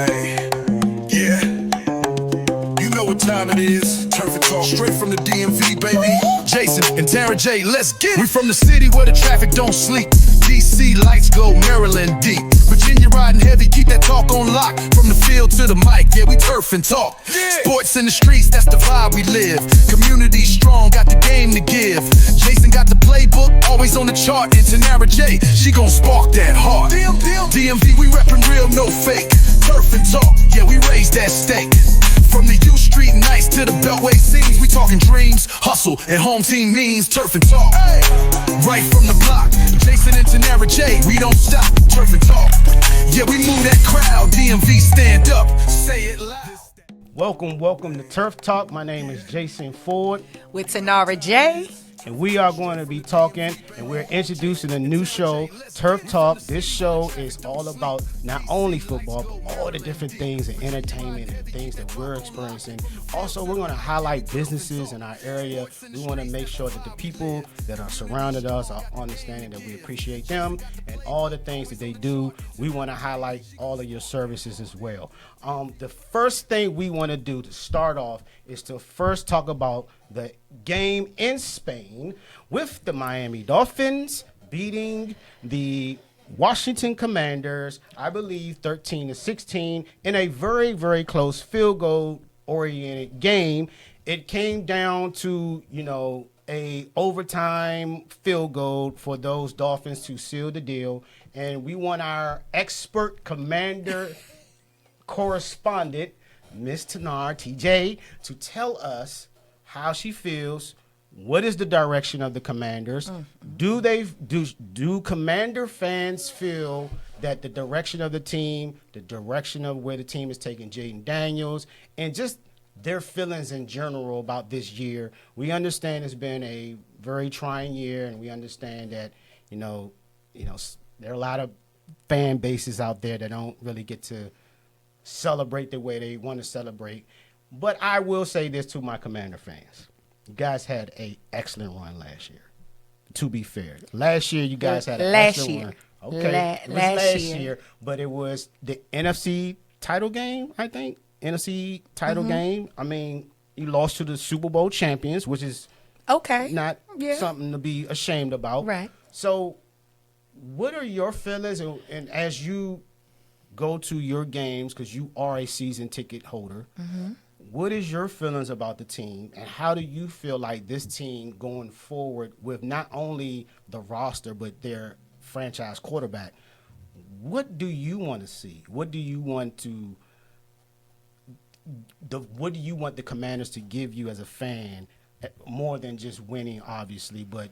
Hey, yeah, you know what time it is. Turf and Talk, straight from the DMV, baby. Jason and Tara J, let's get it. We from the city where the traffic don't sleep. DC lights glow, Maryland deep. Virginia riding heavy, keep that talk on lock. From the field to the mic, yeah, we turf and talk. Sports in the streets, that's the vibe we live. Community strong, got the game to give. Jason got the playbook, always on the chart. And Tanara J, she gon' spark that heart. DMV, we reppin' real, no fake. Turf and talk, yeah, we raise that stake. From the U Street nights to the Beltway scenes, we talking dreams, hustle, and home team means. Turf and talk, right from the block. Jason and Tanara J, we don't stop. Turf and talk, yeah, we move that crowd. DMV, stand up, say it loud. Welcome to Turf Talk. My name is Jason Ford. With Tanara J. And we are going to be talking, and we're introducing a new show, Turf Talk. This show is all about not only football, but all the different things and entertainment and things that we're experiencing. Also, we're going to highlight businesses in our area. We want to make sure that the people that are surrounding us are understanding that we appreciate them and all the things that they do. We want to highlight all of your services as well. The first thing we want to do to start off is to first talk about the game in Spain with the Miami Dolphins beating the Washington Commanders, I believe 13-16 in a very, very close field goal oriented game. It came down to, a overtime field goal for those Dolphins to seal the deal. And we want our expert commander correspondent, Miss Tanar, TJ, to tell us how she feels. What is the direction of the Commanders? Do Commander fans feel that the direction of the team, the direction of where the team is taking Jayden Daniels, and just their feelings in general about this year? We understand it's been a very trying year, and we understand that there are a lot of fan bases out there that don't really get to celebrate the way they want to celebrate. But I will say this to my Commander fans. You guys had an excellent run last year, to be fair. Last year, you guys had an excellent run. Okay, it was last year, but it was the NFC title game, I think. NFC title game. I mean, you lost to the Super Bowl champions, which is not something to be ashamed about. Right. So what are your feelings? And as you go to your games, because you are a season ticket holder, what is your feelings about the team, and how do you feel like this team going forward with not only the roster but their franchise quarterback? What do you want to see? What do you want the Commanders to give you as a fan, more than just winning, obviously, but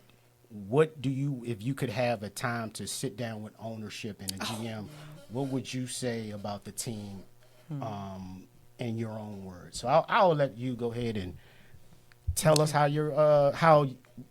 what do you, if you could have a time to sit down with ownership and a GM, what would you say about the team in your own words? So I'll let you go ahead and tell us how you're how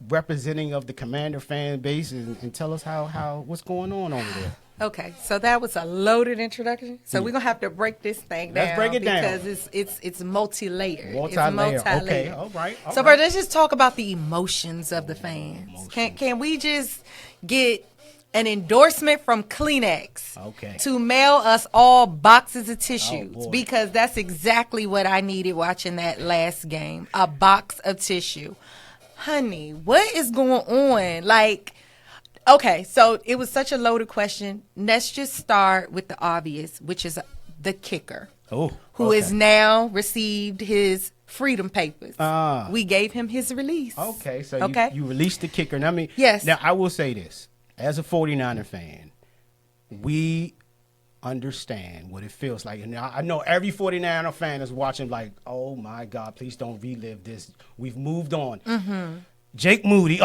representing of the Commander fan base, and tell us how what's going on over there. Okay, so that was a loaded introduction. So we're gonna have to break this thing down. Let's break it down because it's multi-layered. Multi-layered. Okay, all right. So first, let's just talk about the emotions of the fans. Can we just get an endorsement from Kleenex to mail us all boxes of tissues, because that's exactly what I needed watching that last game, a box of tissue. Honey, what is going on? Okay, so it was such a loaded question. Let's just start with the obvious, which is the kicker, who has now received his freedom papers. We gave him his release. Okay, so you released the kicker. Now, yes. Now, I will say this. As a 49er fan, we understand what it feels like. And I know every 49er fan is watching like, oh, my God, please don't relive this. We've moved on. Jake Moody,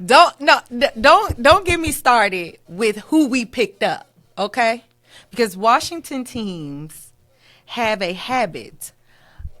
Don't get me started with who we picked up, okay? Because Washington teams have a habit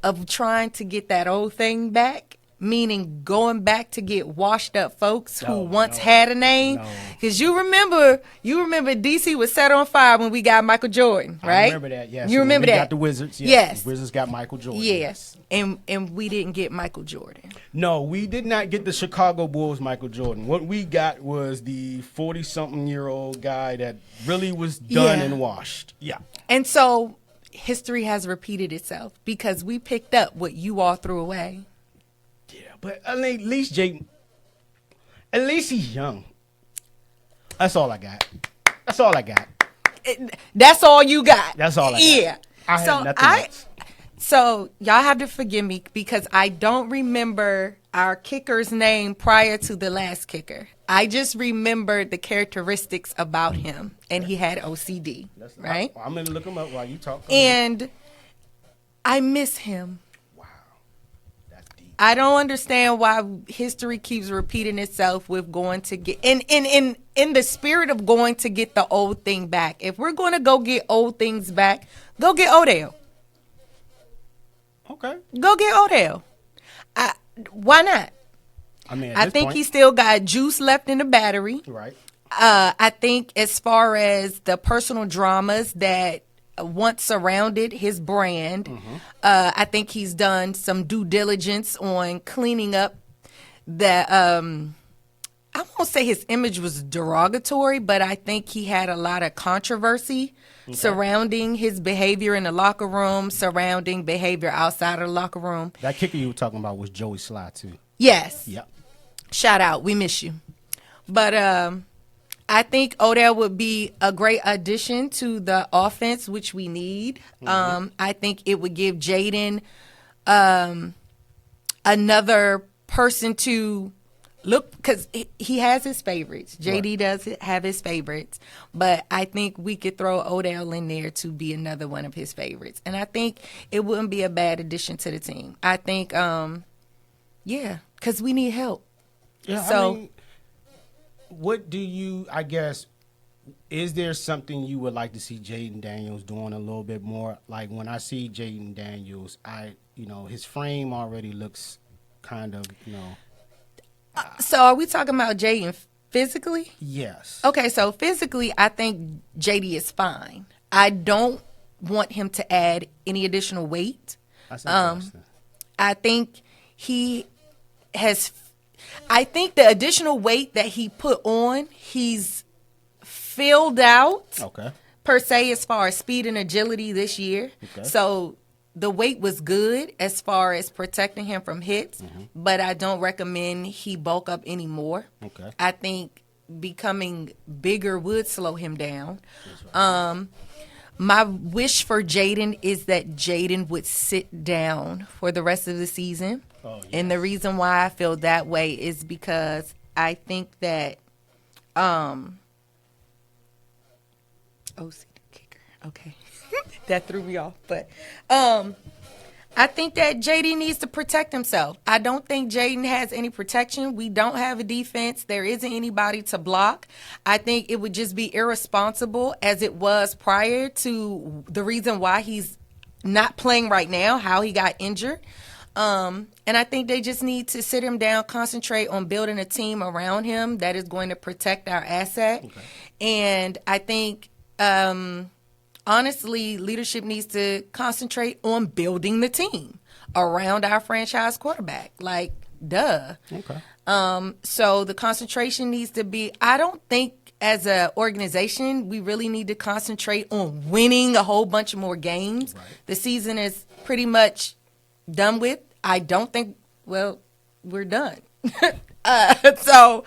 of trying to get that old thing back, meaning going back to get washed up folks who once had a name. Because you remember DC was set on fire when we got Michael Jordan, right? I remember that, yes. You remember that? We got the Wizards, yes. Yes. The Wizards got Michael Jordan. Yes. And we didn't get Michael Jordan. No, we did not get the Chicago Bulls Michael Jordan. What we got was the 40-something-year-old guy that really was done and washed. Yeah. And so history has repeated itself because we picked up what you all threw away. Yeah, but at least Jayden, at least he's young. That's all I got. That's all I got. That's all you got. That's all I got. Yeah. I have nothing else. So y'all have to forgive me because I don't remember our kicker's name prior to the last kicker. I just remembered the characteristics about him, and he had OCD, right? I'm going to look him up while you talk. And I miss him. Wow. That's deep. I don't understand why history keeps repeating itself with going to get in the spirit of going to get the old thing back. If we're going to go get old things back, go get Odell. Okay. Go get Odell. Why not? I think he still got juice left in the battery. Right. I think as far as the personal dramas that once surrounded his brand, I think he's done some due diligence on cleaning up the I won't say his image was derogatory, but I think he had a lot of controversy surrounding his behavior in the locker room, surrounding behavior outside of the locker room. That kicker you were talking about was Joey Sly, too. Yes. Yep. Shout out. We miss you. But I think would be a great addition to the offense, which we need. I think it would give Jayden another person to look, because he has his favorites. JD does have his favorites, but I think we could throw Odell in there to be another one of his favorites. And I think it wouldn't be a bad addition to the team. I think, because we need help. Yeah, so, I mean, what do you, I guess, is there something you would like to see Jayden Daniels doing a little bit more? Like when I see Jayden Daniels, his frame already looks kind of, so are we talking about Jayden physically? Yes. Okay, so physically, I think JD is fine. I don't want him to add any additional weight. That's interesting. I think I think the additional weight that he put on, he's filled out. Okay. Per se, as far as speed and agility this year. Okay. So the weight was good as far as protecting him from hits, but I don't recommend he bulk up anymore. Okay. I think becoming bigger would slow him down. Right. My wish for Jayden is that Jayden would sit down for the rest of the season. Oh, yes. And the reason why I feel that way is because I think that OC kicker. Okay. That threw me off. But I think that JD needs to protect himself. I don't think Jayden has any protection. We don't have a defense. There isn't anybody to block. I think it would just be irresponsible, as it was prior to the reason why he's not playing right now, how he got injured. And I think they just need to sit him down, concentrate on building a team around him that is going to protect our asset. Okay. And I think honestly, leadership needs to concentrate on building the team around our franchise quarterback. Like, duh. Okay. So the concentration needs to be, I don't think as an organization we really need to concentrate on winning a whole bunch of more games. Right. The season is pretty much done with. I don't think, we're done. So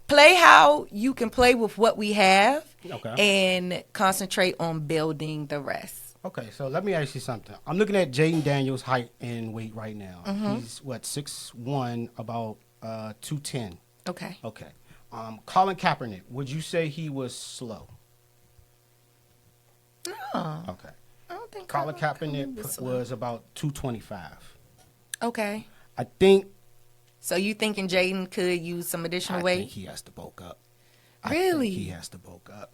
play how you can play with what we have. Okay. And concentrate on building the rest. Okay, so let me ask you something. I'm looking at Jayden Daniels' height and weight right now. He's, 6'1", about 210. Okay. Okay. Colin Kaepernick, would you say he was slow? No. Okay. I don't think Colin Kaepernick was about 225. Okay. I think. So you thinking Jayden could use some additional weight? I think he has to bulk up. Really? I think he has to bulk up.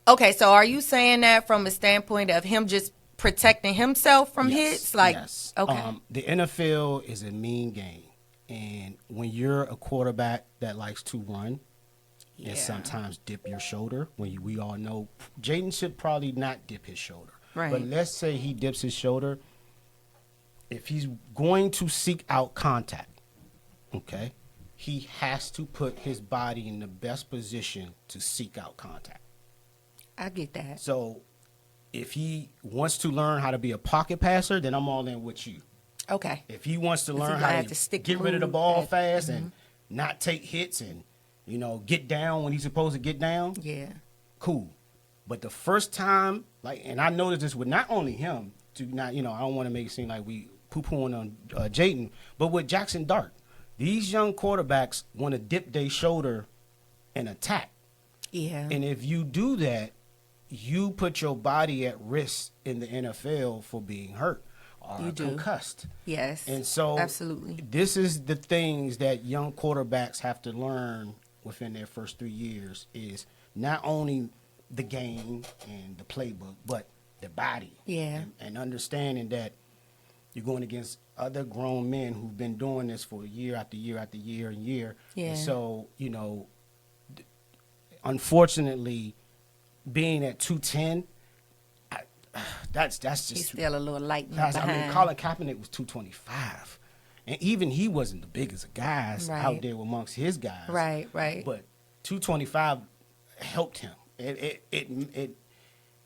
Okay, so are you saying that from a standpoint of him just protecting himself from hits? Like, yes. Okay. The NFL is a mean game. And when you're a quarterback that likes to run and sometimes dip your shoulder, we all know Jayden should probably not dip his shoulder. Right. But let's say he dips his shoulder. If he's going to seek out contact, okay, he has to put his body in the best position to seek out contact. I get that. So if he wants to learn how to be a pocket passer, then I'm all in with you. Okay. If he wants to learn he how have to stick get rid of the move ball at- fast and not take hits and, get down when he's supposed to get down, Yeah. cool. But the first time, and I noticed this with not only him, to not, I don't want to make it seem like we poo-pooing on Jayden, but with Jackson Dart. These young quarterbacks want to dip their shoulder and attack. Yeah. And if you do that, you put your body at risk in the NFL for being hurt or You do. concussed. Yes. And so absolutely. this is the things that young quarterbacks have to learn within their first 3 years is not only the game and the playbook, but the body. Yeah. And understanding that you're going against other grown men who've been doing this for year after year after year and year. Yeah. And so, unfortunately, being at 210, that's just He's still a little light guys, behind. Colin Kaepernick was 225, and even he wasn't the biggest of guys Right. out there amongst his guys. Right. But 225 helped him.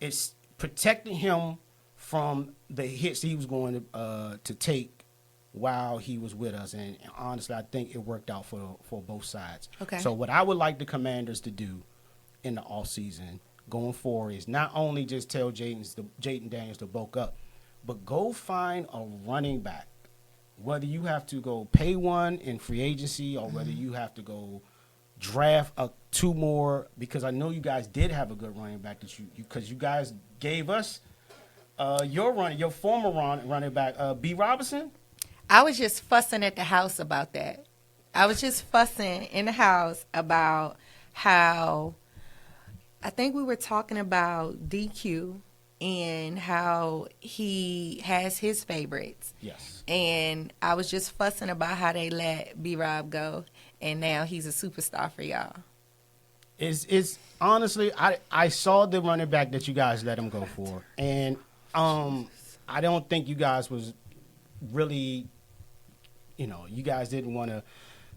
It's protecting him from the hits he was going to take while he was with us, and honestly, I think it worked out for both sides. Okay. So what I would like the Commanders to do in the offseason going forward is not only just tell Jayden Daniels to bulk up, but go find a running back. Whether you have to go pay one in free agency or whether you have to go draft two more, because I know you guys did have a good running back that because you guys gave us your former running back, B. Robinson. I was just fussing at the house about that. I was just fussing in the house about how I think we were talking about DQ and how he has his favorites. Yes. And I was just fussing about how they let B-Rob go, and now he's a superstar for y'all. It's honestly, I saw the running back that you guys let him go for, and I don't think you guys was really, you guys didn't want to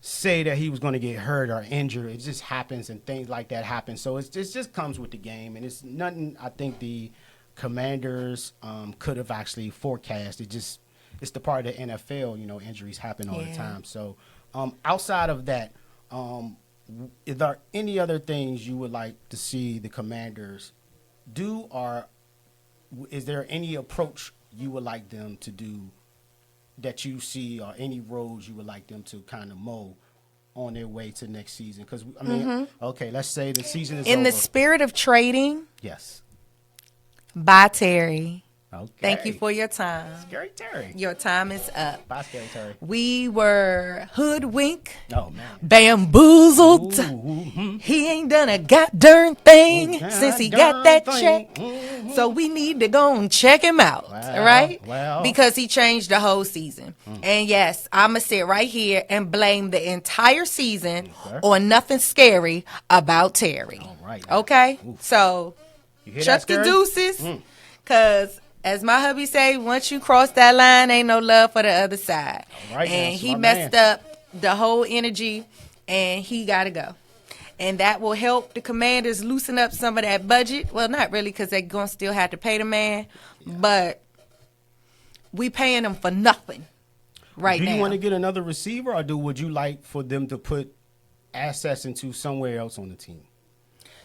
say that he was going to get hurt or injured. It just happens, and things like that happen. So it just comes with the game, and it's nothing I think the Commanders could have actually forecast. It's the part of the NFL. Injuries happen all the time. So outside of that, is there any other things you would like to see the Commanders do, or is there any approach you would like them to do that you see, or any roads you would like them to kind of mow on their way to next season? Because, okay, let's say the season is In over. the spirit of trading, Yes. bye, Terry. Okay. Thank you for your time. Scary Terry. Your time is up. Bye, Scary Terry. We were hoodwinked, Oh, man. bamboozled. Ooh, He ain't done a goddamn thing God since he got that check. So we need to go and check him out, Well, right? well. Because he changed the whole season. And yes, I'm going to sit right here and blame the entire season on nothing scary about Terry. All right. Okay? So You hear chuck that, your Scary? deuces, because as my hubby say, once you cross that line, ain't no love for the other side. All right, And that's he my messed man. up the whole energy, and he got to go. And that will help the Commanders loosen up some of that budget. Well, not really, because they're going to still have to pay the man. But we paying him for nothing right now. Do you want to get another receiver, or would you like for them to put assets into somewhere else on the team?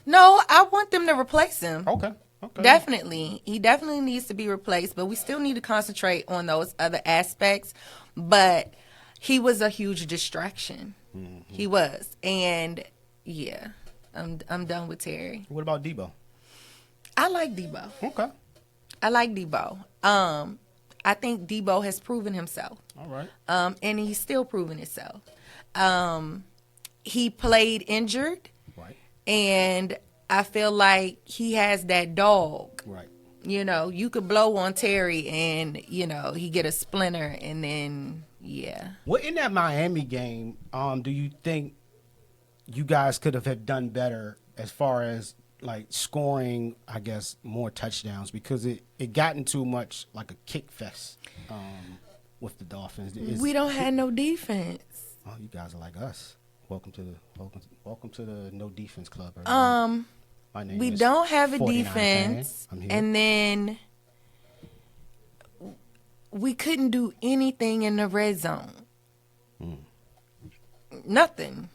No, I want them to replace him. Okay. Definitely. He definitely needs to be replaced, but we still need to concentrate on those other aspects. But he was a huge distraction. Mm-hmm. He was. And, yeah, I'm done with Terry. What about Debo? I like Debo. Okay. I like Debo. I think Debo has proven himself. All right. And he's still proving himself. He played injured. Right. And I feel like he has that dog. Right. You know, you could blow on Terry and, you know, he get a splinter and then, yeah. Well, in that Miami game, do you think you guys could have done better as far as, like, scoring, I guess, more touchdowns? Because it got into much like a kick fest with the Dolphins. We don't have no defense. Oh, you guys are like us. Welcome to the no defense club. Everybody. My name we is don't have a 49 defense, fan. and then we couldn't do anything in the red zone. Nothing.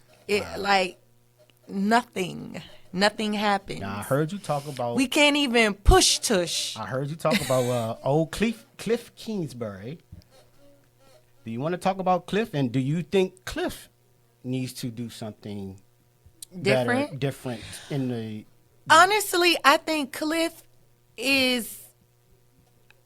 Nothing. Nothing happened. Now I heard you talk about. We can't even push tush. I heard you talk about old Cliff Kingsbury. Do you want to talk about Cliff? And do you think Cliff needs to do something different in the? Honestly, I think Cliff is,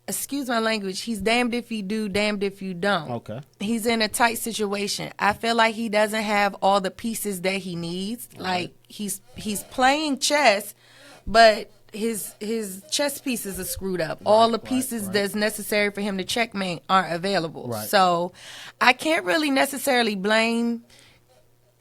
excuse my language, he's damned if you do, damned if you don't. Okay. He's in a tight situation. I feel like he doesn't have all the pieces that he needs. Right. Like he's playing chess, but his chess pieces are screwed up. Right, all the pieces that's necessary for him to checkmate aren't available. Right. So I can't really necessarily blame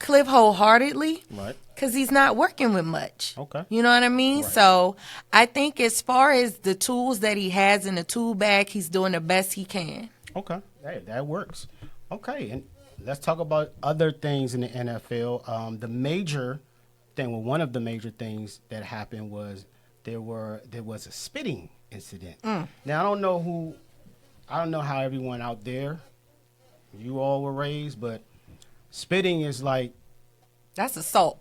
Cliff wholeheartedly. Right. Because he's not working with much. Okay. You know what I mean? Right. So I think as far as the tools that he has in the tool bag, he's doing the best he can. Okay. Hey, that works. Okay. And let's talk about other things in the NFL. The major thing, well, one of the major things that happened was there was a spitting incident. Now, I don't know how everyone out there, you all were raised, but spitting is like. That's assault.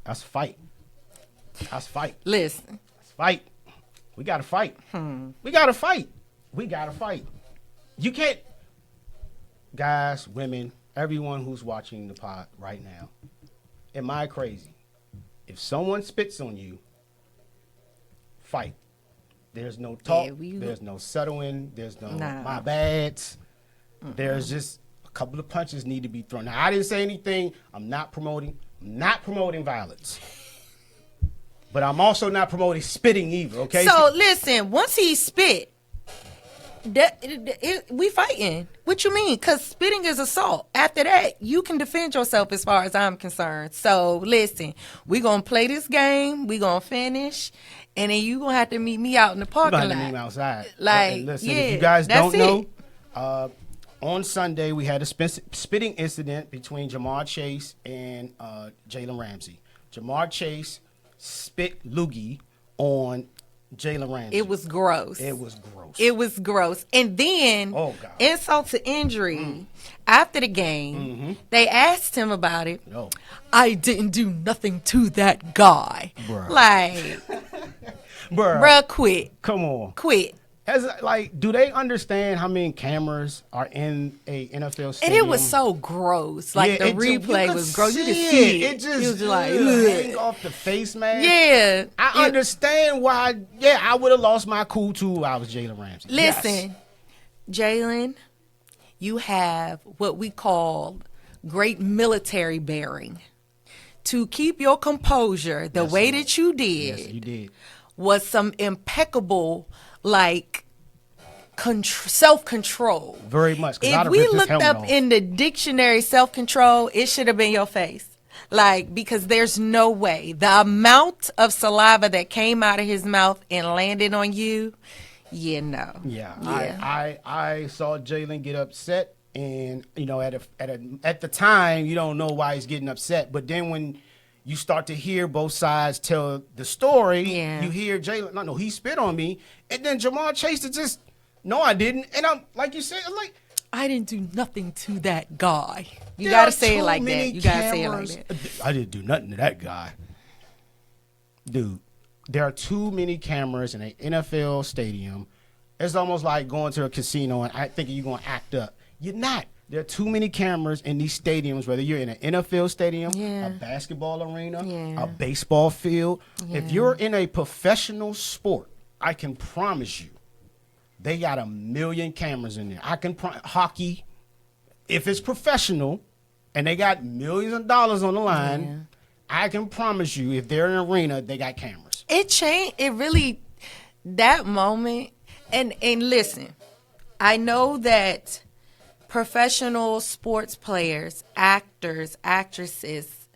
That's fight. Listen. That's fight. We got to fight. We got to fight. You can't, guys, women, everyone who's watching the pod right now, am I crazy? If someone spits on you, fight. There's no talk. There's no settling. There's no my bads. There's just a couple of punches need to be thrown. Now, I didn't say anything. I'm not promoting violence. But I'm also not promoting spitting either, okay? So, listen, once he spit, we fighting. What you mean? Because spitting is assault. After that, you can defend yourself as far as I'm concerned. So, listen, we going to play this game. We going to finish. And then you going to have to meet me out in the parking lot. You're going to meet me outside. Like, listen, yeah, if you guys don't know, on Sunday, we had a spitting incident between Jamar Chase and Jalen Ramsey. Jamar Chase spit loogie on Jalen Ramsey. It was gross. And then, insult to injury, after the game, they asked him about it. No. I didn't do nothing to that guy. Bruh. Like, bruh, quit. Come on. Quit. Do they understand how many cameras are in a NFL stadium? And it was so gross. Like, the replay was gross. You could see it. It just like hang off the face mask. Yeah. I understand why. Yeah, I would have lost my cool too if I was Jalen Ramsey. Listen, Jalen, you have what we call great military bearing. To keep your composure the way that you did, was some impeccable, like, self-control. Very much. If we looked up in the dictionary self-control, it should have been your face. Like, because there's no way. The amount of saliva that came out of his mouth and landed on you, no. Yeah. I saw Jalen get upset, and, you know, at the time, you don't know why he's getting upset. But then when you start to hear both sides tell the story, you hear Jalen, no, he spit on me. And then Jamar Chase is just, no, I didn't. And I'm, like you said, I'm like, I didn't do nothing to that guy. You got to say it like that. I didn't do nothing to that guy. Dude, there are too many cameras in an NFL stadium. It's almost like going to a casino and I think you're going to act up. You're not. There are too many cameras in these stadiums, whether you're in an NFL stadium, a basketball arena, a baseball field. If you're in a professional sport, I can promise you, they got 1 million cameras in there. Hockey, if it's professional and they got millions of dollars on the line, I can promise you, if they're in an arena, they got cameras. It changed. It really, that moment, and listen, I know that professional sports players, actors, actresses,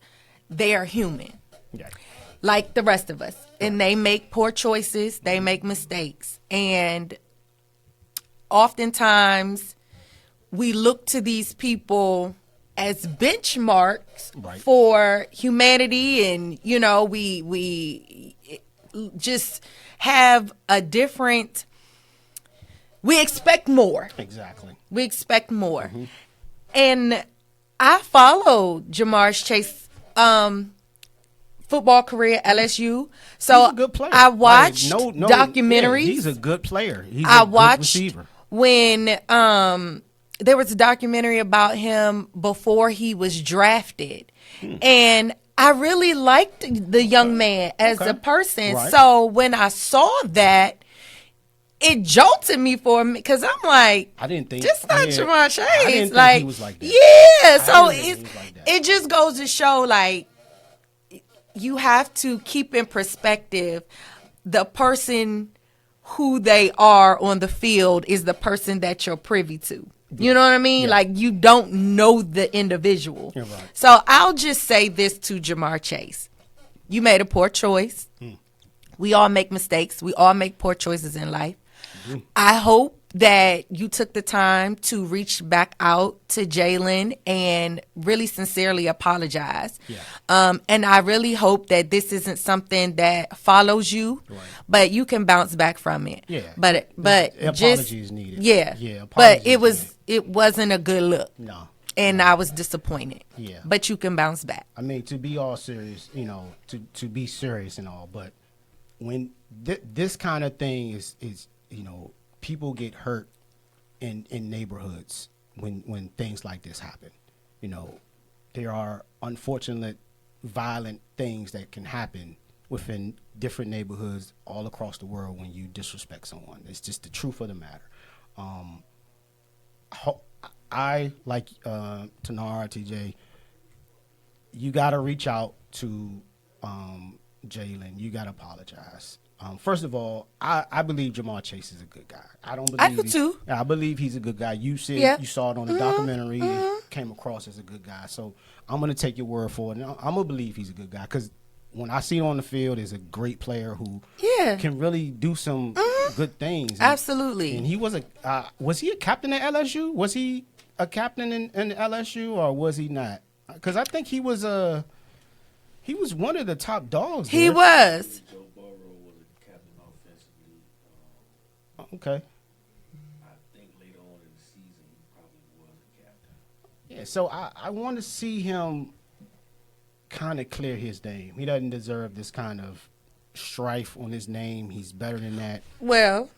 they are human. Yeah. Like the rest of us. And they make poor choices, they make mistakes. And oftentimes we look to these people as benchmarks for humanity, and we just have a different, we expect more. Exactly. We expect more. And I followed Jamar Chase football career at LSU. So he's a good player. I watched documentaries. Yeah, he's a good player. I watched when there was a documentary about him before he was drafted. And I really liked the young man as a person. Right. So when I saw that, it jolted me for me because I'm like, I didn't think this not Jamar Chase. I didn't think he was like that. Yeah, so it just goes to show, like, you have to keep in perspective the person who they are on the field is the person that you're privy to. You know what I mean? Yeah. Like, you don't know the individual. Right. So I'll just say this to Jamar Chase. You made a poor choice. We all make mistakes. We all make poor choices in life. I hope that you took the time to reach back out to Jalen and really sincerely apologize. Yeah. And I really hope that this isn't something that follows you, but you can bounce back from it. Yeah. But apologies needed. Yeah. Yeah. But it wasn't a good look. No. And I was disappointed. Yeah. But you can bounce back. I mean, to be all serious, to be serious and all, but when this kind of thing is people get hurt in neighborhoods when things like this happen. There are unfortunate, violent things that can happen within different neighborhoods all across the world when you disrespect someone. It's just the truth of the matter. I like Tanara, TJ. You got to reach out to Jalen. You got to apologize. First of all, I believe Jamar Chase is a good guy. I do too. I believe he's a good guy. You said you saw it on the documentary. It came across as a good guy. So I'm going to take your word for it. I'm going to believe he's a good guy because when I see him on the field, he's a great player who can really do some good things. Absolutely. And he was he a captain at LSU? Was he a captain in LSU or was he not? Because I think he was one of the top dogs. He was. Okay. I think later on in the season he probably was a captain. Yeah, so I want to see him kind of clear his name. He doesn't deserve this kind of strife on his name. He's better than that. Well,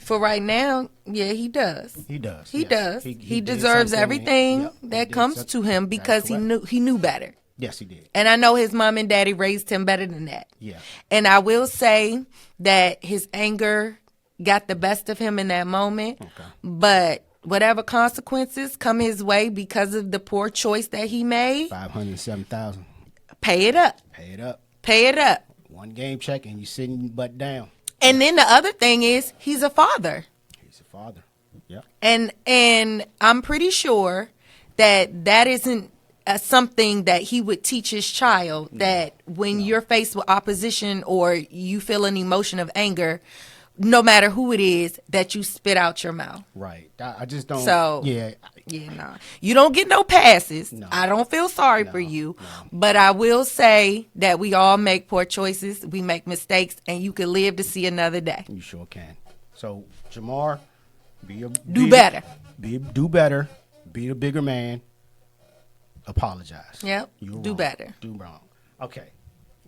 for right now, yeah, he does. He does. He does. He deserves everything that comes to him because he knew better. Yes, he did. And I know his mom and daddy raised him better than that. Yeah. And I will say that his anger got the best of him in that moment. Okay. But whatever consequences come his way because of the poor choice that he made, $507,000. Pay it up. Pay it up. Pay it up. One game check and you sitting your butt down. And then the other thing is he's a father. He's a father. Yeah. And I'm pretty sure that isn't something that he would teach his child, that when you're faced with opposition or you feel an emotion of anger, no matter who it is, that you spit out your mouth. Right. I just don't. So, no. You don't get no passes. No. I don't feel sorry for you. No. But I will say that we all make poor choices. We make mistakes, and you can live to see another day. You sure can. So, Jamar, do better. Do better. Be a bigger man. Apologize. Yep. Do better. Do wrong. Okay.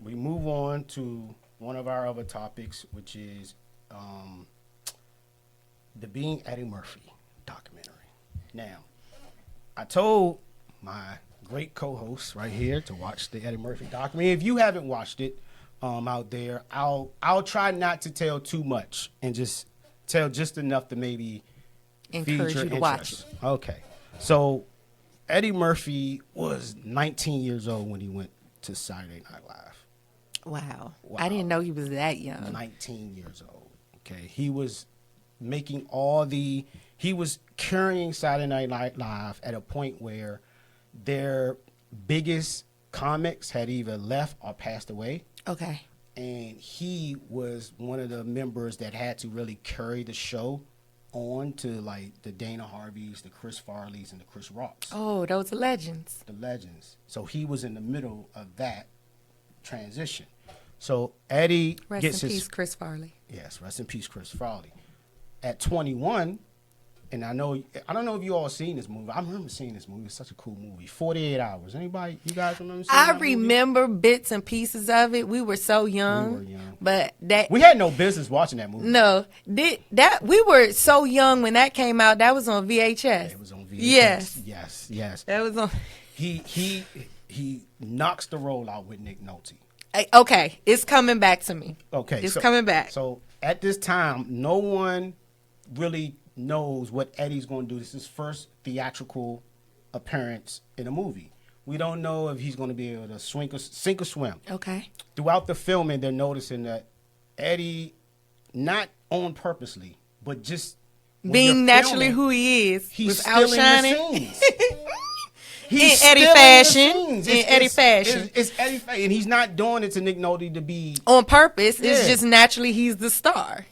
We move on to one of our other topics, which is the Being Eddie Murphy documentary. Now, I told my great co-host right here to watch the Eddie Murphy documentary. If you haven't watched it out there, I'll try not to tell too much and just tell just enough to maybe encourage you to watch it. Okay. So Eddie Murphy was 19 years old when he went to Saturday Night Live. Wow. I didn't know he was that young. 19 years old. Okay, he was he was carrying Saturday Night Live at a point where their biggest comics had either left or passed away. Okay. And he was one of the members that had to really carry the show on to like the Dana Harveys, the Chris Farleys, and the Chris Rocks. Oh, those legends. The legends. So he was in the middle of that transition. So Eddie Rest in peace, Chris Farley. Yes, rest in peace, Chris Farley. At 21, and I don't know if you all seen this movie. I remember seeing this movie. It's such a cool movie. 48 Hours. Anybody? You guys remember seeing I that movie? remember bits and pieces of it. We were so young. But we had no business watching that movie. No. We were so young when that came out. That was on VHS. Yeah, it was on VHS. Yes. That was on. He knocks the roll out with Nick Nolte. Okay, it's coming back to me. Okay, it's coming back. So at this time, no one really knows what Eddie's going to do. This is his first theatrical appearance in a movie. We don't know if he's going to be able to sink or swim. Okay. Throughout the filming, they're noticing that Eddie, not on purposely, but just being naturally who he is, he's without stealing shining. the scenes. He's in Eddie fashion. It's Eddie fashion. And he's not doing it to Nick Nolte to be on purpose. Yeah. It's just naturally he's the star.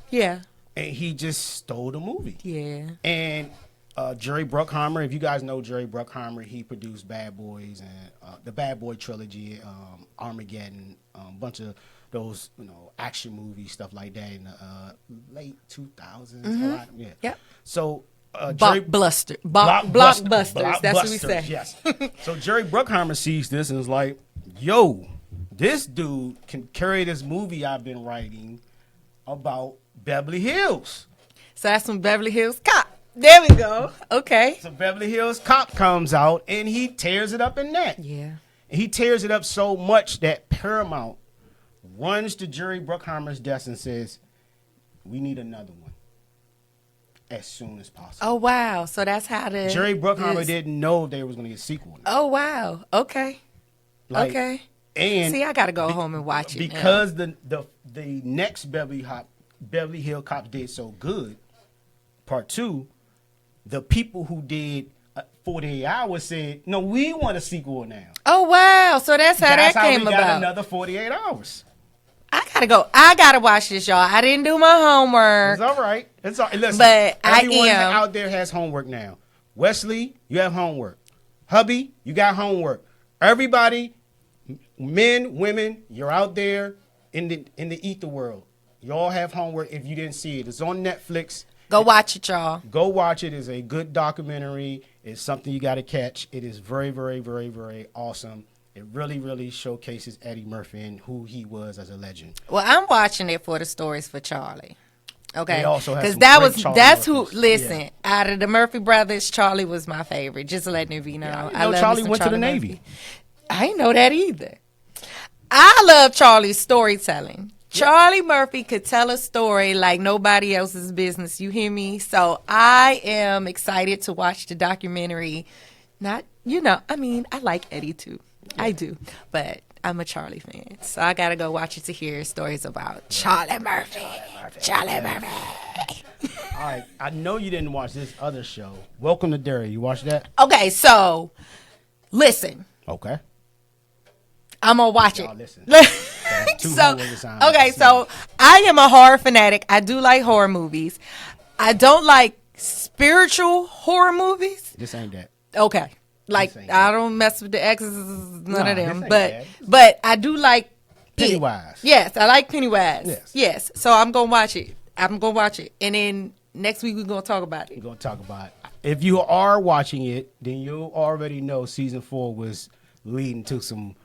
Yeah. And he just stole the movie. Yeah. And Jerry Bruckheimer, if you guys know Jerry Bruckheimer, he produced Bad Boys and the Bad Boy trilogy, Armageddon, a bunch of those, action movies, stuff like that in the late 2000s. Mm-hmm. Yeah. Yep. So blockbusters. That's what we say. Yes. So Jerry Bruckheimer sees this and is like, "Yo, this dude can carry this movie I've been writing about Beverly Hills." So that's when Beverly Hills Cop. There we go. Okay. So Beverly Hills Cop comes out and he tears it up in that. Yeah. And he tears it up so much that Paramount runs to Jerry Bruckheimer's desk and says, "We need another one as soon as possible." Oh, wow. So that's how Jerry Bruckheimer didn't know they was going to get a sequel. Oh, wow. Okay. Okay. And see, I got to go home and watch it because the next Beverly Hills Cops did so good. Part 2, the people who did 48 Hours said, "No, we want a sequel now." Oh, wow. So that's how that came about. Got another 48 Hours. I gotta go. I gotta watch this, y'all. I didn't do my homework. It's all right. It's all right. Listen, but everyone out there has homework now. Wesley, you have homework. Hubby, you got homework. Everybody, men, women, you're out there in the ether world. You all have homework. If you didn't see it, it's on Netflix. Go watch it, y'all. Go watch it. It's a good documentary. It's something you got to catch. It is very, very, very, very awesome. It really, really showcases Eddie Murphy and who he was as a legend. Well, I'm watching it for the stories for Charlie. Okay, because that's who. Listen, out of the Murphy brothers, Charlie was my favorite. Just letting it be known. Yeah, I love Charlie went to the Navy. Murphy. I didn't know that either. I love Charlie's storytelling. Charlie Murphy could tell a story like nobody else's business. You hear me? So I am excited to watch the documentary. I like Eddie too. Yeah. I do, but I'm a Charlie fan, so I gotta go watch it to hear stories about Charlie Murphy. Charlie Murphy. All right, I know you didn't watch this other show, Welcome to Derry. You watched that? Okay, so listen. Okay. I'm gonna watch it. Listen. So I am a horror fanatic. I do like horror movies. I don't like spiritual horror movies. This ain't that. Okay. Like, I don't mess with the exorcists, none of them. But I do like Pennywise. Yes, I like Pennywise. Yes. So I'm going to watch it. And then next week we're going to talk about it. We're going to talk about it. If you are watching it, then you already know season 4 was leading to some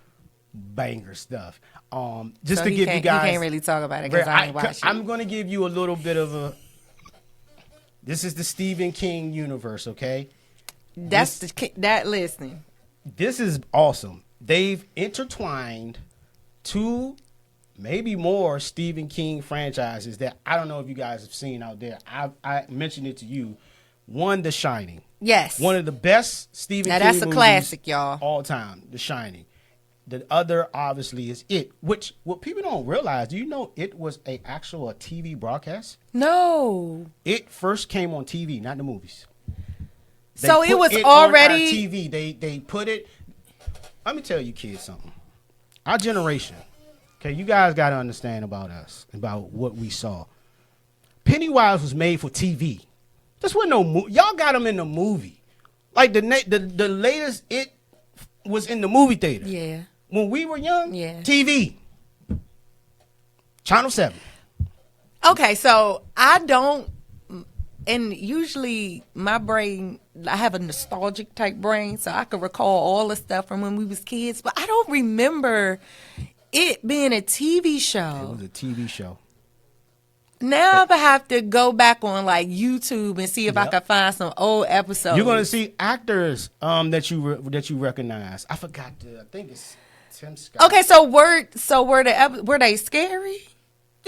banger stuff. Just to give you guys. You can't really talk about it because I ain't watched it. I'm going to give you a little bit of a. This is the Stephen King universe, okay? Listening. This is awesome. They've intertwined 2, maybe more Stephen King franchises that I don't know if you guys have seen out there. I mentioned it to you. One, The Shining. Yes. One of the best Stephen King movies. That's a classic, y'all. All time, The Shining. The other, obviously, is It, which what people don't realize. Do you know It was a TV broadcast? No. It first came on TV, not the movies. So it was already on TV. They put it. Let me tell you kids something. Our generation, okay, you guys got to understand about us, about what we saw. Pennywise was made for TV. This wasn't no movie. Y'all got him in the movie. Like the latest It was in the movie theater. Yeah. When we were young, Yeah. TV. Channel 7. Okay, so I don't, and usually my brain, I have a nostalgic type brain, so I can recall all the stuff from when we was kids, but I don't remember it being a TV show. It was a TV show. Now I have to go back on like YouTube and see if I can find some old episodes. You're gonna see actors that you recognize. I forgot. I think it's Tim Scott. Okay, so were they scary?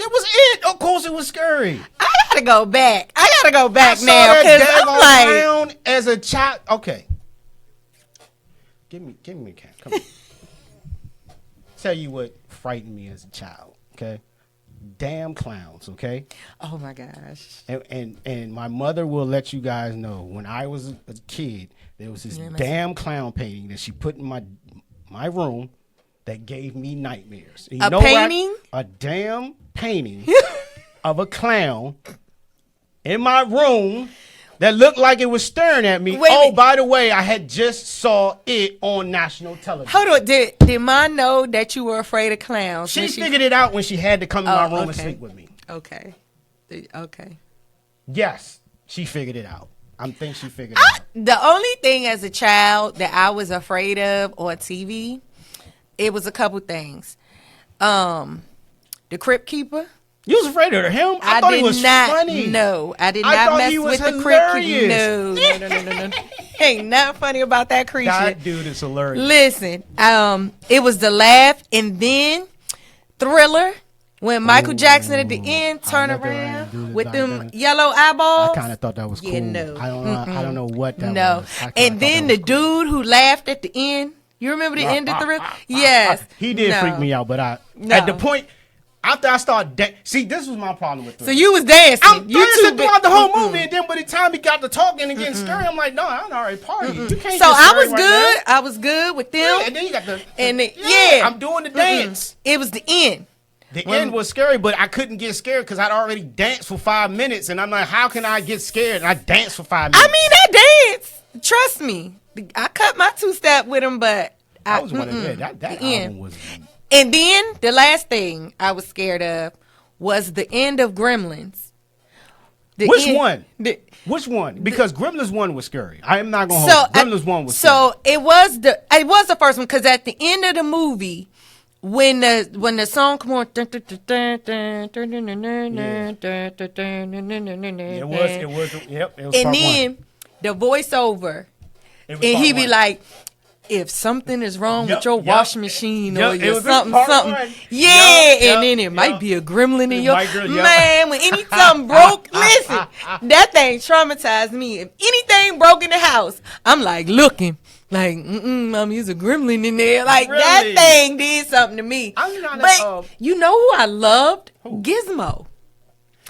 It was It. Of course, it was scary. I gotta go back. I gotta go back I now saw because that I'm like, clown as a child. Okay, give me a can. Come on. Tell you what frightened me as a child. Okay, damn clowns. Okay. oh my gosh. And my mother will let you guys know when I was a kid, there was this damn clown painting that she put in my room that gave me nightmares. And you know painting? What? A damn painting of a clown in my room that looked like it was staring at me. Wait, by the way, I had just saw it on national television. Hold on. Did Mom know that you were afraid of clowns? She figured it out when she had to come in my room and sleep with me. Okay. Okay. Yes, she figured it out. I think she figured it out. The only thing as a child that I was afraid of on TV, it was a couple things. The Crypt Keeper. You was afraid of him? I thought he was funny. No, I did not mess with the Crypt Keeper. No. Ain't nothing funny about that creature. That dude is hilarious. Listen, it was The Laugh, and then Thriller. When Michael Jackson at the end turned around with them yellow eyeballs. I kind of thought that was cool. Yeah, no. I don't know what that was. And then the dude who laughed at the end. You remember the end of Thriller? Yes. He did freak me out, but at the point after I started see, this was my problem with Thriller. So you was dancing. I'm dancing throughout the whole movie, and then by the time he got to talking and getting scary, I'm like, no, I'm already partying. You can't. So I was good. Now. I was good with them. Yeah, and then you got I'm doing the dance. It was the end. The end was scary, but I couldn't get scared because I'd already danced for 5 minutes, and I'm like, how can I get scared? And I danced for 5 minutes. I mean, I danced. Trust me. I cut my 2-step with him, but I was one of them. That album was. And then the last thing I was scared of was the end of Gremlins. Which one? Which one? Because Gremlins 1 was scary. I am not going to hold Gremlins 1 was scary. So it was the first one because at the end of the movie, when the song come on, it was. And then the voiceover, and he be like, if something is wrong with your washing machine or your something, and then it might be a gremlin in your man. When something broke, listen, that thing traumatized me. If anything broke in the house, I'm like looking. Like, mommy, there's a gremlin in there. Like, really? That thing did something to me. But you know who I loved? Who? Gizmo.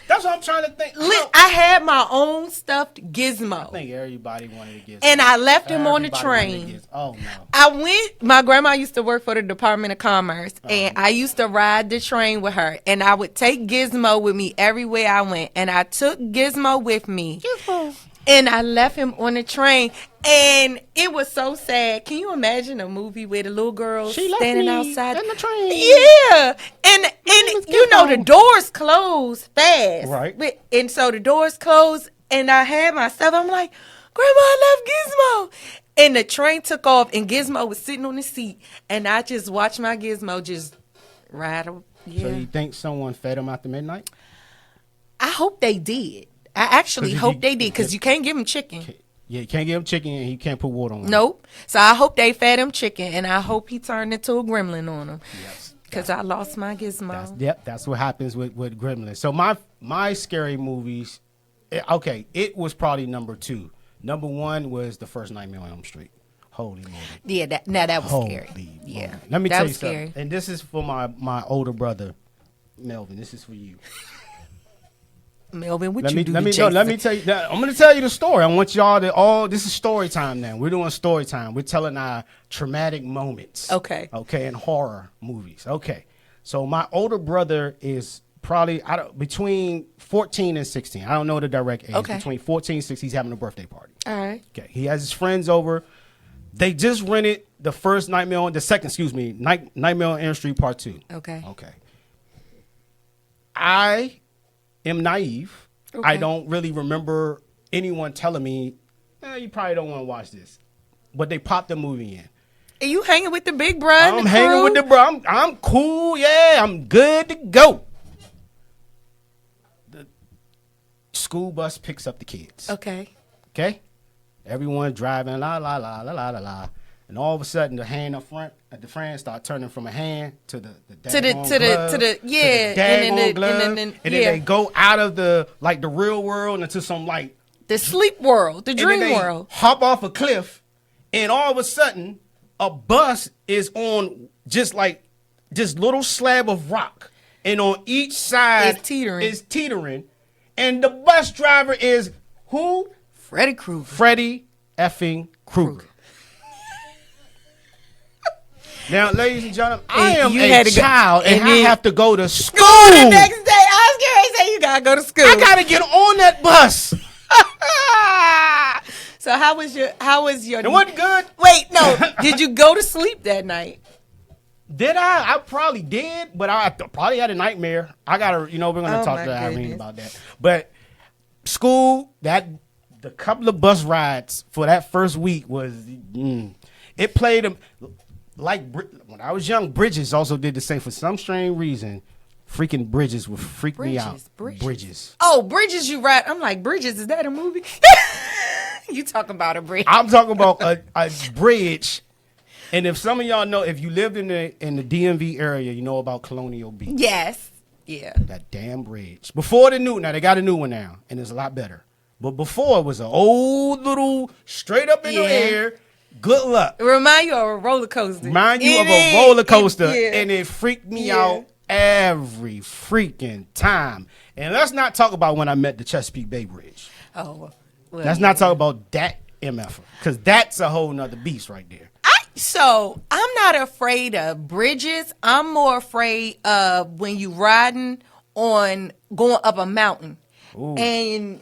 That's what I'm trying to think. I had my own stuffed Gizmo. I think everybody wanted a Gizmo. And I left him on the train. Oh, no. My grandma used to work for the Department of Commerce, and I used to ride the train with her. And I would take Gizmo with me everywhere I went. And I took Gizmo with me. Gizmo. And I left him on the train, and it was so sad. Can you imagine a movie where the little girl standing outside in the train? Yeah, and you know the doors close fast, right? And so the doors closed, and I had my stuff. I'm like, Grandma, I love Gizmo. And the train took off, and Gizmo was sitting on the seat, and I just watched my Gizmo just ride. Yeah. So you think someone fed him after midnight? I hope they did. I actually hope they did because you can't give him chicken. Yeah, you can't give him chicken and you can't put water on him. Nope. So I hope they fed him chicken and I hope he turned into a gremlin on him. Yes. Because I lost my Gizmo. That's what happens with gremlins. So my scary movies, it was probably number 2. Number 1 was the first Nightmare on Elm Street. Holy moly. Yeah, that was scary. Holy Yeah. moly. Let me That tell you was something. scary. And this is for my older brother, Melvin. This is for you. Melvin, what Let you me do let to me Jason? let me tell you. I'm going to tell you the story. I want y'all to all. This is story time now. We're doing story time. We're telling our traumatic moments. Okay. Okay, and horror movies. Okay. So my older brother is probably between 14 and 16. I don't know the direct age. Okay. Between 14 and 16, he's having a birthday party. All right. Okay. He has his friends over. They just rented the Nightmare on Elm Street Part 2. Okay. Okay. I am naive. Okay. I don't really remember anyone telling me, you probably don't want to watch this. But they popped the movie in. Are you hanging with the big bro? and I'm the hanging crew? with the bro. I'm cool. Yeah, I'm good to go. The school bus picks up the kids. Okay. Okay? Everyone driving, la, la, la, la, la, la, la. And all of a sudden, the hand up front at the friend start turning from a hand to the daggone glove, and then they go out of the real world into some the sleep world, the and dream then they world. hop off a cliff, and all of a sudden, a bus is on just little slab of rock, and on each side It's teetering. and the bus driver is who? Freddy Krueger. Freddy effing Krueger. Now, ladies and gentlemen, I am a child and I have to go to school. The next day, I was going to say you gotta go to school. I gotta get on that bus. So how was your? It wasn't good. Wait, no. Did you go to sleep that night? Did I? I probably did, but I probably had a nightmare. I gotta, we're gonna talk to Irene about that. But school, the couple of bus rides for that first week was, it played them. When I was young, Bridges also did the same. For some strange reason, freaking Bridges would freak me out. Bridges. Oh, Bridges, you right. I'm like, Bridges, is that a movie? You talking about a bridge. I'm talking about a bridge. And if some of y'all know, if you lived in the DMV area, you know about Colonial Beach. Yes. Yeah. That damn bridge. Before now they got a new one now, and it's a lot better. But before, it was an old little straight up in the air. Good luck. It remind you of a roller coaster. And it freaked me out every freaking time. And let's not talk about when I met the Chesapeake Bay Bridge. Oh, well, let's not talk about that MF, because that's a whole nother beast right there. So I'm not afraid of bridges. I'm more afraid of when you riding on going up a mountain. Ooh. And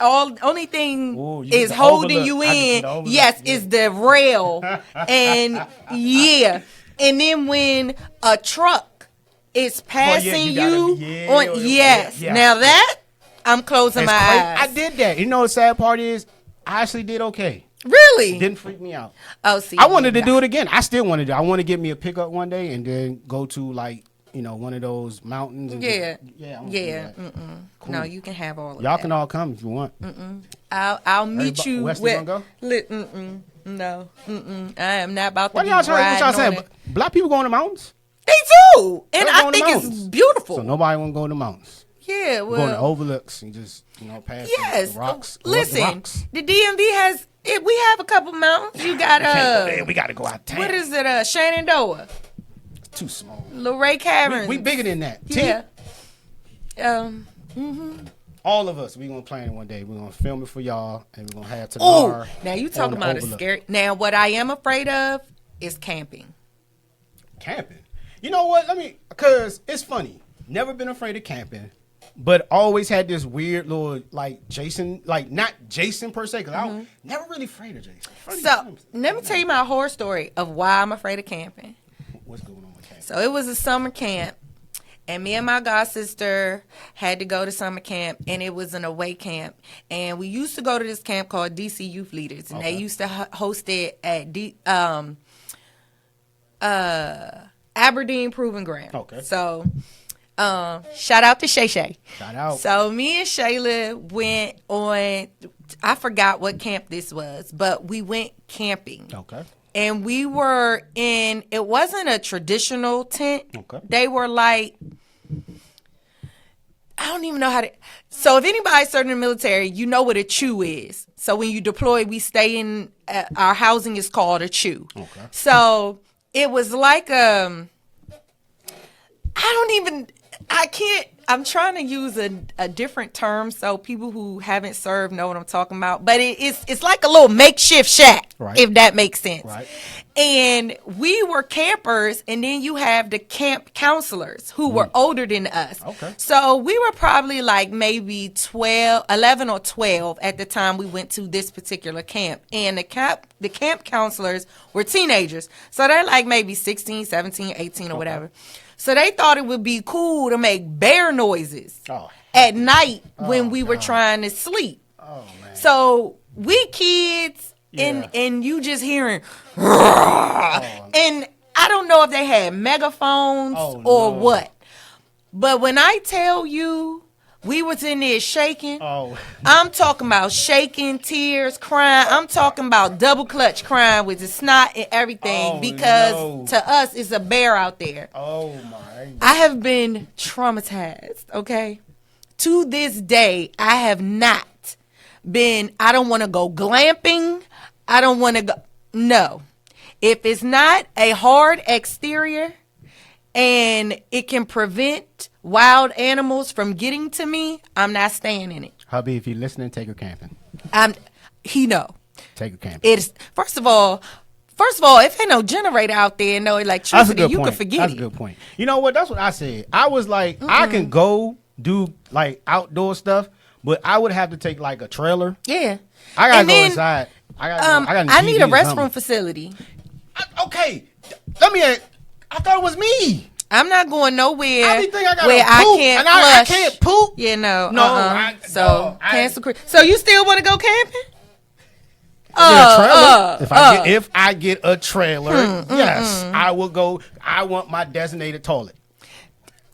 only thing is holding you in. Yes, is the rail. And and then when a truck is passing now that I'm closing my eyes. I did that. You know the sad part is I actually did okay. Really? Didn't freak me out. Oh, see, I wanted to do it again. I still wanted to. I want to get me a pickup one day and then go to one of those mountains. And Cool. No, you can have all of that. Y'all can all come if you want. I'll meet you Westy with. Go? No. I am not about to. What y'all saying? Black people go in the mountains? They do, and I think it's beautiful. So nobody want to go in the mountains. Yeah, well, go in the overlooks and just pass the rocks. Listen, the DMV has. We have a couple mountains. You got we got to go out town. What is it? Shenandoah. It's too small. Luray Caverns. We bigger than that. Yeah. All of us, we gonna plan it one day. We're gonna film it for y'all, and we're gonna have to. Oh, now you talking about a scary. Now, what I am afraid of is camping. Camping. You know what? Because it's funny. Never been afraid of camping. But always had this weird little Jason, not Jason per se, because I never really afraid of Jason. So let me tell you my horror story of why I'm afraid of camping. What's going on with camping? So it was a summer camp, and me and my god sister had to go to summer camp, and it was an away camp. And we used to go to this camp called DC Youth Leaders, and they used to host it at Aberdeen Proving Ground. Okay. So. Shout out to Shay Shay. Shout out. So me and Shayla went on, I forgot what camp this was, but we went camping. Okay. And we were it wasn't a traditional tent. Okay. They were I don't even know how to. So if anybody's serving in the military, you know what a chew is. So when you deploy, we stay in our housing is called a chew. Okay. So it was like I can't. I'm trying to use a different term so people who haven't served know what I'm talking about. But it's like a little makeshift shack, right, if that makes sense. Right. And we were campers, and then you have the camp counselors who were older than us. Okay. So we were probably like maybe 11 or 12 at the time we went to this particular camp. And the camp counselors were teenagers. So they're like maybe 16, 17, 18 or whatever. So they thought it would be cool to make bear noises at night when we were trying to sleep. Oh, man. So we kids, and you just hearing, and I don't know if they had megaphones or what. But when I tell you we was in there shaking, I'm talking about shaking, tears, crying. I'm talking about double clutch crying with the snot and everything because to us it's a bear out there. Oh my! I have been traumatized. Okay, to this day I have not been. I don't want to go glamping. I don't want to go. No, if it's not a hard exterior and it can prevent wild animals from getting to me, I'm not staying in it. Hubby, if you're listening, take her camping. He know. Take her camping. It's first of all, if ain't no generator out there, no electricity, you can forget That's it. a good point. You know what? That's what I said. I was like, I can go do like outdoor stuff, but I would have to take like a trailer. Yeah. I gotta go inside. I need a restroom facility. Okay, let me. I thought it was me. I'm not going nowhere I where I can't flush. I can't poop. Yeah, no. No. Cancel. So you still want to go camping? If I get a trailer, yes, I will go. I want my designated toilet.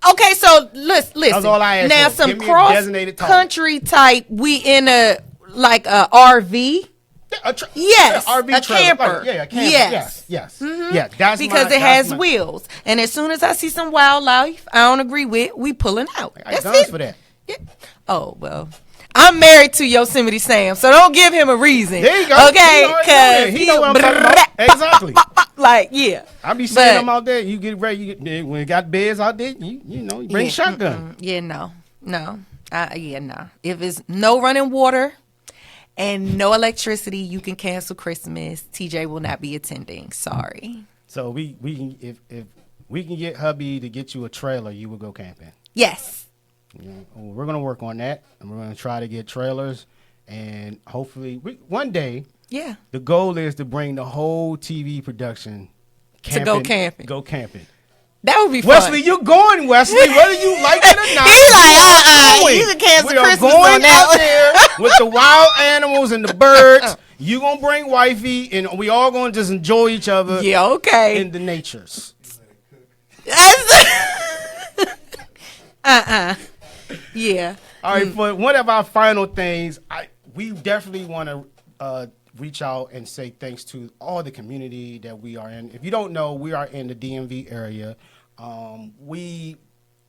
Okay, so listen. That's all I asked now for. some Give me a designated toilet. cross-country type. We in a RV. Yes, RV a trailer. camper. Like, a camper. Yes. Yeah, that's because it has wheels. And as soon as I see some wildlife I don't agree with, we pulling out. I got guns for that. Yeah. Oh well, I'm married to Yosemite Sam, so don't give him a reason. There you go. Okay, because he know what I'm talking about. Exactly. Like I be seeing them out there. You get ready. When you got beds out there, you bring a shotgun. Yeah, no. No. If it's no running water and no electricity, you can cancel Christmas. TJ will not be attending. Sorry. So we can if we can get hubby to get you a trailer, you will go camping. Yes. We're gonna work on that, and we're gonna try to get trailers, and hopefully one day. Yeah. The goal is to bring the whole TV production to go camping. Go camping. That would be fun. Wesley, you're going, Wesley, whether you like it or not. He's like, you can cancel Christmas We are going on that out there with the wild animals and the birds. You gonna bring wifey, and we all gonna just enjoy each other. Yeah, okay. In the natures. Yeah. All right. For one of our final things, we definitely want to reach out and say thanks to all the community that we are in. If you don't know, we are in the DMV area. We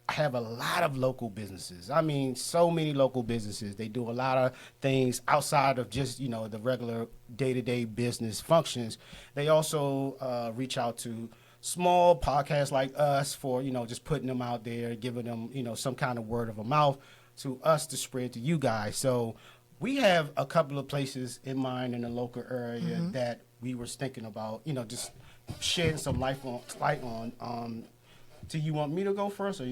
have a lot of local businesses. I mean, so many local businesses. They do a lot of things outside of just, the regular day-to-day business functions. They also reach out to small podcasts like us for, just putting them out there, giving them, some kind of word of a mouth to us to spread to you guys. So we have a couple of places in mind in the local area that we were thinking about, just shedding some light on. Do you want me to go first, or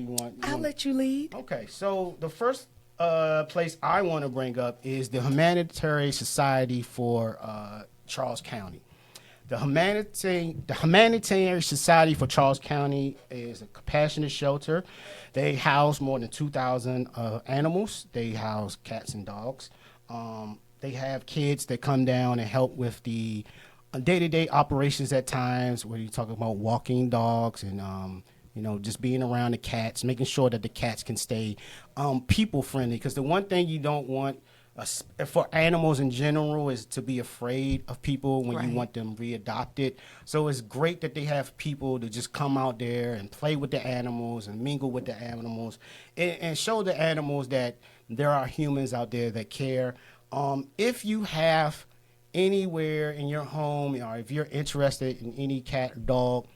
I'll let you lead. Okay, so the first place I want to bring up is the Humanitarian Society for Charles County. The Humanitarian Society for Charles County is a compassionate shelter. They house more than 2,000 animals. They house cats and dogs. They have kids that come down and help with the day-to-day operations at times, where you talk about walking dogs and just being around the cats, making sure that the cats can stay people-friendly. Because the one thing you don't want for animals in general is to be afraid of people when you want them readopted. So it's great that they have people to just come out there and play with the animals and mingle with the animals and show the animals that there are humans out there that care. If you have anywhere in your home, or if you're interested in any cat or dog,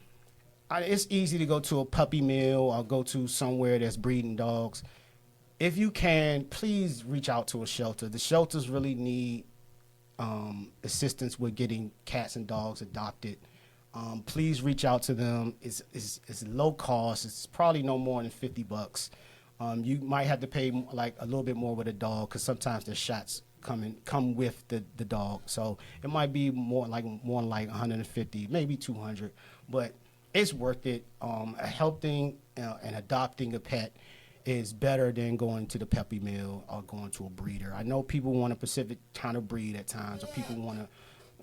it's easy to go to a puppy mill or go to somewhere that's breeding dogs. If you can, please reach out to a shelter. The shelters really need assistance with getting cats and dogs adopted. Please reach out to them. It's low cost. It's probably no more than $50. You might have to pay like a little bit more with a dog because sometimes the shots come with the dog. So it might be more like 150, maybe 200, but it's worth it. Helping and adopting a pet is better than going to the puppy mill or going to a breeder. I know people want a specific kind of breed at times, or people want to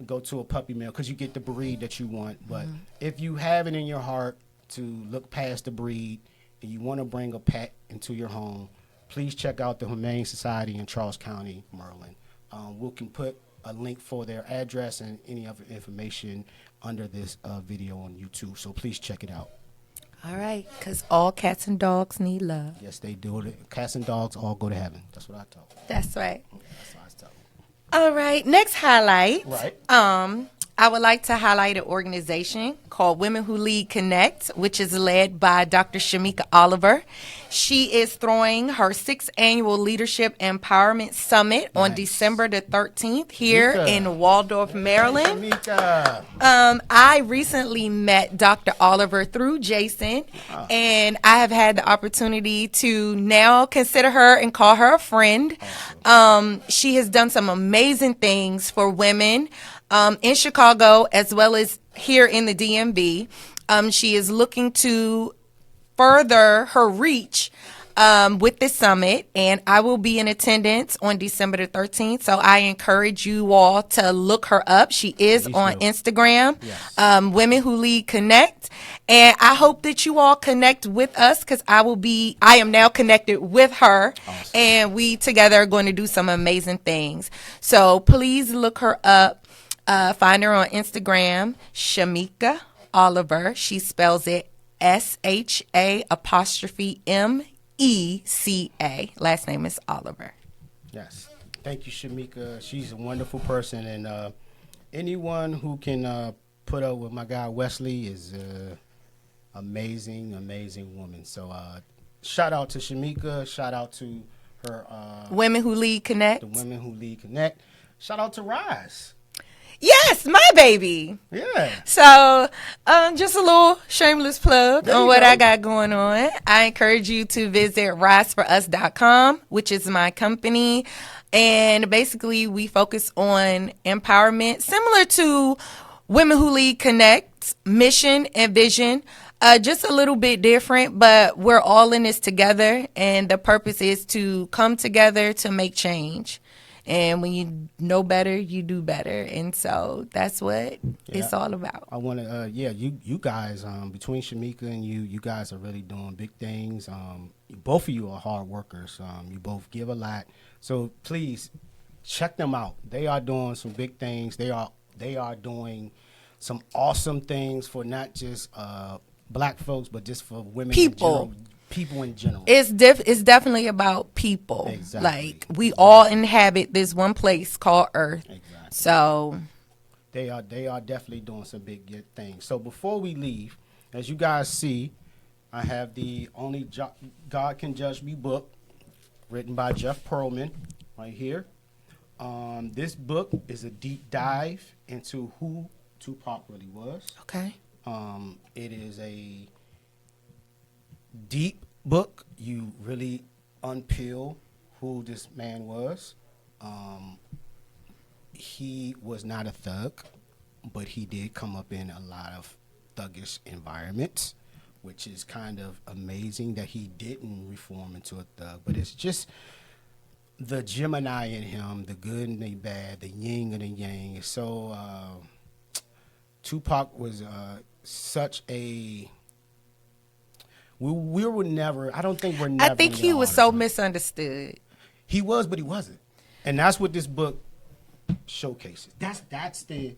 go to a puppy mill because you get the breed that you want. But if you have it in your heart to look past the breed and you want to bring a pet into your home, please check out the Humane Society in Charles County, Maryland. We can put a link for their address and any other information under this video on YouTube. So please check it out. All right, because all cats and dogs need love. Yes, they do. Cats and dogs all go to heaven. That's what I told. That's right. That's what I was told. All right, next highlight. Right. I would like to highlight an organization called Women Who Lead Connect, which is led by Dr. Shamika Oliver. She is throwing her 6th annual Leadership Empowerment Summit on December the 13th here in Waldorf, Maryland. I recently met Dr. Oliver through Jason, and I have had the opportunity to now consider her and call her a friend. She has done some amazing things for women in Chicago as well as here in the DMV. She is looking to further her reach with this summit, and I will be in attendance on December the 13th. So I encourage you all to look her up. She is on Instagram, Women Who Lead Connect. And I hope that you all connect with us because I am now connected with her. Awesome. And we together are going to do some amazing things. So please look her up. Find her on Instagram, Shamika Oliver. She spells it SHA''MECA. Last name is Oliver. Yes. Thank you, Shamika. She's a wonderful person. And anyone who can put up with my guy Wesley is amazing, amazing woman. So shout out to Shamika. Shout out to her. Women Who Lead Connect. The Women Who Lead Connect. Shout out to Rise. Yes, my baby. Yeah. So, just a little shameless plug on what I got going on. I encourage you to visit riseforus.com, which is my company. And basically, we focus on empowerment, similar to Women Who Lead Connect's mission and vision. Just a little bit different, but we're all in this together. And the purpose is to come together to make change. And when you know better, you do better. And so that's what it's all about. I want to, you guys, between Shamika and you guys are really doing big things. Both of you are hard workers. You both give a lot. So please check them out. They are doing some big things. They are doing some awesome things for not just black folks, but just for women in general. People in general. It's definitely about people. Exactly. Like we all inhabit this one place called Earth. Exactly. So they are definitely doing some big good things. So before we leave, as you guys see, I have the Only God Can Judge Me book, written by Jeff Pearlman, right here. This book is a deep dive into who Tupac really was. Okay. It is a deep book. You really unpeel who this man was. He was not a thug, but he did come up in a lot of thuggish environments, which is kind of amazing that he didn't reform into a thug. But it's just the Gemini in him, the good and the bad, the yin and the yang. So Tupac was such a... We were never, I don't think we're never. I think he was so misunderstood. He was, but he wasn't. And that's what this book showcases. That's the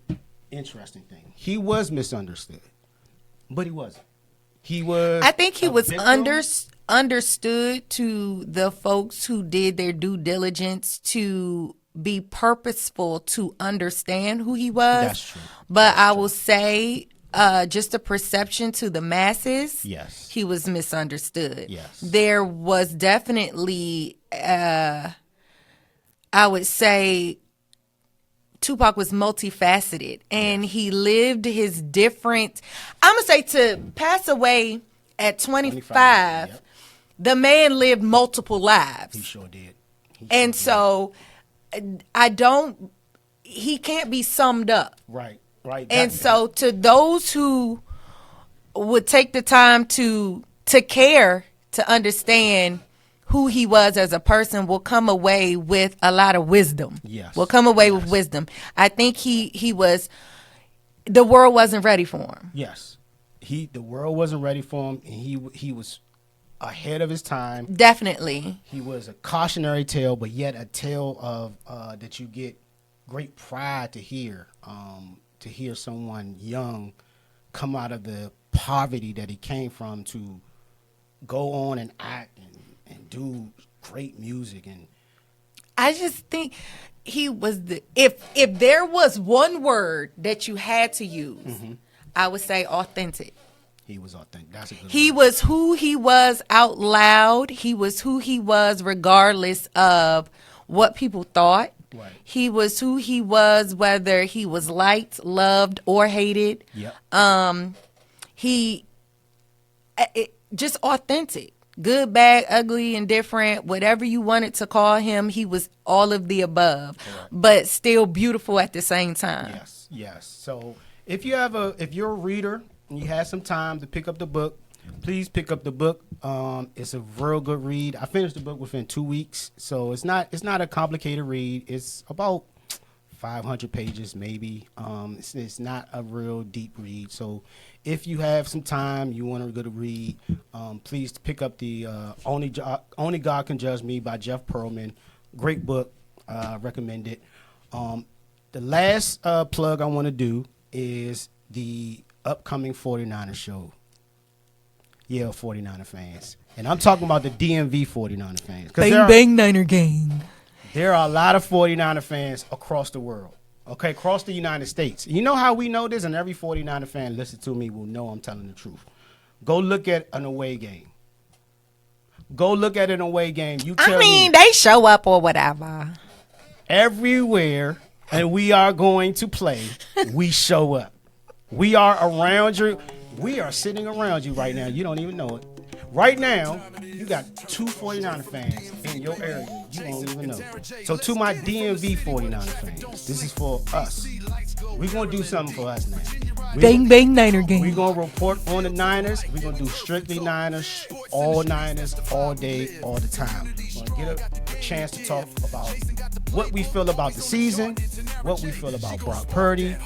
interesting thing. He was misunderstood, but he wasn't. He was. I think he was understood to the folks who did their due diligence to be purposeful to understand who he was. That's true. But I will say, just a perception to the masses. Yes. He was misunderstood. Yes. There was definitely, I would say, Tupac was multifaceted, and he lived his different. I'm gonna say to pass away at 25. Yep. The man lived multiple lives. He sure did. And so he can't be summed up. Right. And so to those who would take the time to care, to understand who he was as a person, will come away with a lot of wisdom. Yes. Will come away with wisdom. I think he was, the world wasn't ready for him. Yes. The world wasn't ready for him, and he was ahead of his time. Definitely. He was a cautionary tale, but yet a tale of that you get great pride to hear someone young come out of the poverty that he came from to go on and act and do great music. And I just think he was if there was one word that you had to use, I would say authentic. He was authentic. That's a good He word. was who he was out loud. He was who he was regardless of what people thought. Right. He was who he was whether he was liked, loved, or hated. Yep. Just authentic. Good, bad, ugly, indifferent, whatever you wanted to call him, he was all of the above, but still beautiful at the same time. Yes. So if you're a reader and you have some time to pick up the book, please pick up the book. It's a real good read. I finished the book within 2 weeks, so it's not a complicated read. It's about 500 pages maybe. It's not a real deep read. So if you have some time, you want to go to read, please pick up the Only God Can Judge Me by Jeff Pearlman. Great book. Recommend it. The last plug I want to do is the upcoming 49er show. Yeah, 49er fans. And I'm talking about the DMV 49er fans. Bang Niner gang. There are a lot of 49er fans across the world. Okay, across the United States. You know how we know this, and every 49er fan listen to me will know I'm telling the truth. Go look at an away game. You tell me. They show up or whatever. Everywhere, and we are going to play, we show up. We are around you. We are sitting around you right now. You don't even know it. Right now, you got 2 49er fans in your area. You don't even know. So to my DMV 49er fans, this is for us. We're going to do something for us now. Bang Niner gang. We're going to report on the Niners. We're going to do strictly Niners, all day, all the time. We're going to get a chance to talk about what we feel about the season, what we feel about Brock Purdy,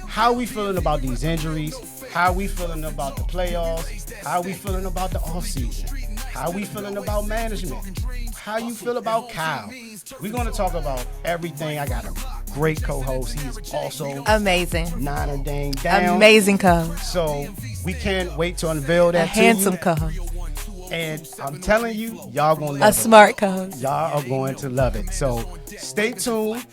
how we feeling about these injuries, how we feeling about the playoffs, how we feeling about the offseason, how we feeling about management, how you feel about Kyle. We're going to talk about everything. I got a great co-host. He is also amazing. Niner dang down. Amazing co-host. So we can't wait to unveil that a handsome to you. co-host. And I'm telling you, y'all going to love it. A smart co-host. Y'all are going to love it. So stay tuned.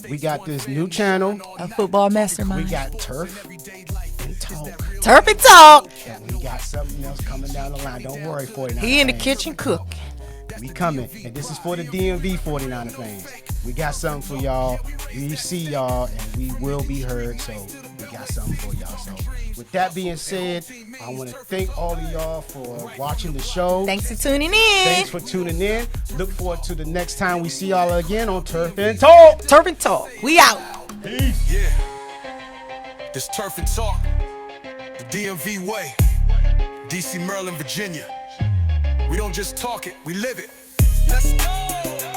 We got this new channel. A football mastermind. We got Turf and Talk. Turf and Talk. And we got something else coming down the line. Don't worry, 49er He in the fans. kitchen cooking. We coming. And this is for the DMV 49er fans. We got something for y'all. We see y'all, and we will be heard. So we got something for y'all. So with that being said, I want to thank all of y'all for watching the show. Thanks for tuning in. Thanks for tuning in. Look forward to the next time we see y'all again on Turf and Talk. Turf and Talk. We out. Peace. Yeah. This Turf and Talk, the DMV way, DC, Maryland, Virginia. We don't just talk it, we live it. Let's go.